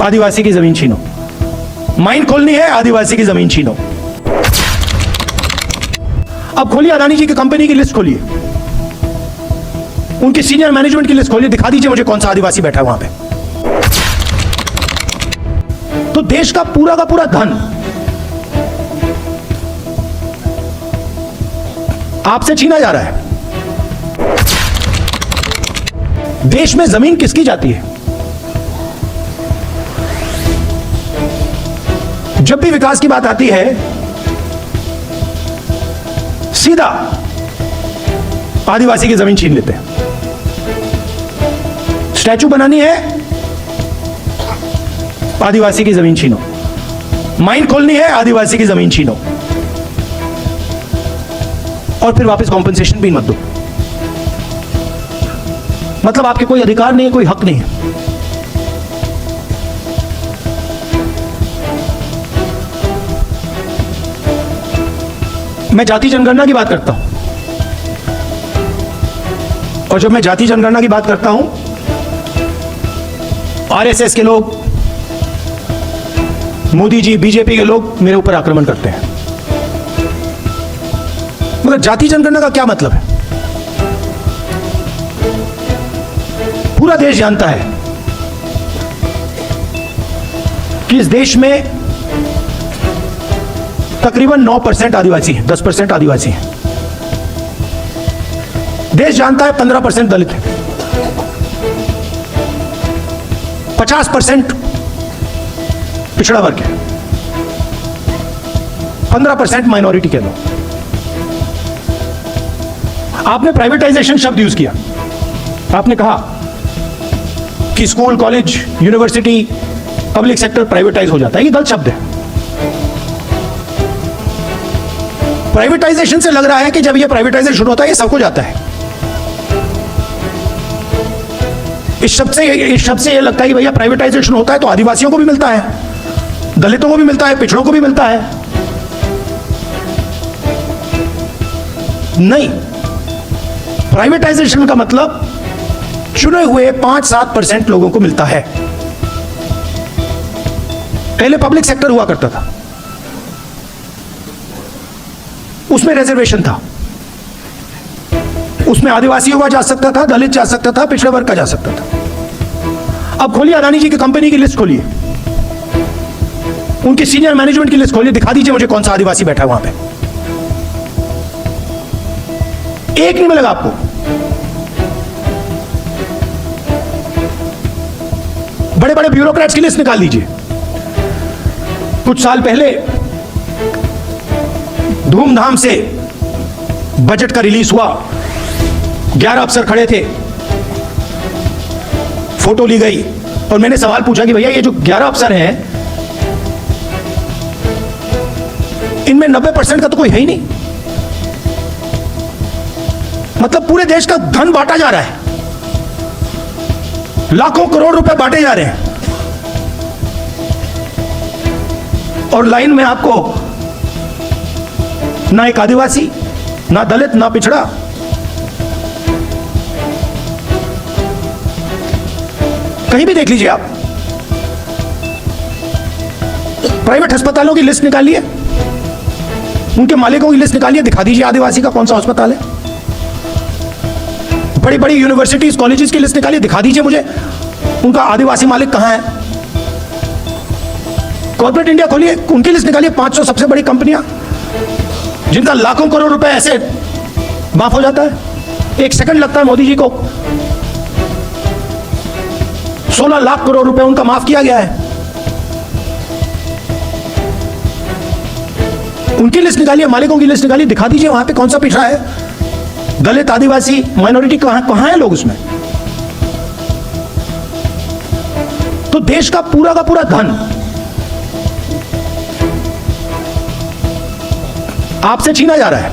आदिवासी की जमीन छीनो। माइन खोलनी है, आदिवासी की जमीन छीनो। अब खोलिए अदानी जी की कंपनी की लिस्ट खोलिए, उनकी सीनियर मैनेजमेंट की लिस्ट खोलिए, दिखा दीजिए मुझे कौन सा आदिवासी बैठा है वहां पे। तो देश का पूरा धन आपसे छीना जा रहा है। देश में जमीन किसकी जाती है? जब भी विकास की बात आती है सीधा आदिवासी की जमीन छीन लेते हैं। स्टैचू बनानी है, आदिवासी की जमीन छीनो। माइन खोलनी है, आदिवासी की जमीन छीनो, और फिर वापस कॉम्पेंसेशन भी मत दो। मतलब आपके कोई अधिकार नहीं है, कोई हक नहीं है। मैं जाति जनगणना की बात करता हूं, और जब मैं जाति जनगणना की बात करता हूं, आरएसएस के लोग, मोदी जी, बीजेपी के लोग मेरे ऊपर आक्रमण करते हैं। मगर जाति जनगणना का क्या मतलब है? पूरा देश जानता है कि इस देश में तकरीबन 9% आदिवासी हैं, 10% आदिवासी हैं। देश जानता है 15% दलित हैं, 50% पिछड़ा वर्ग है, 15% माइनॉरिटी के लोग। आपने प्राइवेटाइजेशन शब्द यूज किया। आपने कहा कि school, college, university, public sector privatise हो जाता है। ये गलत शब्द है। प्राइवेटाइजेशन से लग रहा है कि जब ये प्राइवेटाइजेशन होता है ये सबको जाता है। इस शब्द से ये लगता है कि भैया प्राइवेटाइजेशन होता है तो आदिवासियों को भी मिलता है, दलितों को भी मिलता है, पिछड़ों को भी मिलता है। नहीं, प्राइवेटाइजेशन का मतलब चुने हुए 5-7% लोगों को मिलता है। पहले पब्लिक सेक्टर हुआ करता था, उसमें रिजर्वेशन था, उसमें आदिवासियों का जा सकता था, दलित जा सकता था, पिछड़े वर्ग का जा सकता था। अब खोलिए अदानी जी की कंपनी की लिस्ट खोलिए, उनकी सीनियर मैनेजमेंट की लिस्ट खोलिए, दिखा दीजिए मुझे कौन सा आदिवासी बैठा है वहां पे। एक नहीं मिलेगा आपको। बड़े बड़े ब्यूरोक्रेट्स की लिस्ट निकाल लीजिए। कुछ साल पहले धूमधाम से बजट का रिलीज हुआ, 11 अफसर खड़े थे, फोटो ली गई, और मैंने सवाल पूछा कि भैया ये जो 11 अफसर हैं, इनमें 90% का तो कोई है ही नहीं। मतलब पूरे देश का धन बांटा जा रहा है, लाखों करोड़ रुपए बांटे जा रहे हैं, और लाइन में आपको ना एक आदिवासी, ना दलित, ना पिछड़ा। कहीं भी देख लीजिए आप, प्राइवेट अस्पतालों की लिस्ट निकालिए, उनके मालिकों की लिस्ट निकालिए, दिखा दीजिए आदिवासी का कौन सा अस्पताल है। बड़ी बड़ी यूनिवर्सिटीज, कॉलेजेस की लिस्ट निकालिए, दिखा दीजिए मुझे उनका आदिवासी मालिक कहां है। कॉर्पोरेट इंडिया खोलिए, उनकी लिस्ट निकालिए, 500 सबसे बड़ी कंपनियां जिनका लाखों करोड़ रुपए ऐसे माफ हो जाता है। 1 सेकंड लगता है मोदी जी को, 16 लाख करोड़ रुपए उनका माफ किया गया है। उनकी लिस्ट निकालिए, मालिकों की लिस्ट निकालिए, दिखा दीजिए वहां पे कौन सा पिछड़ा है, दलित, आदिवासी, माइनॉरिटी, कहां है लोग उसमें। तो देश का पूरा धन आपसे छीना जा रहा है।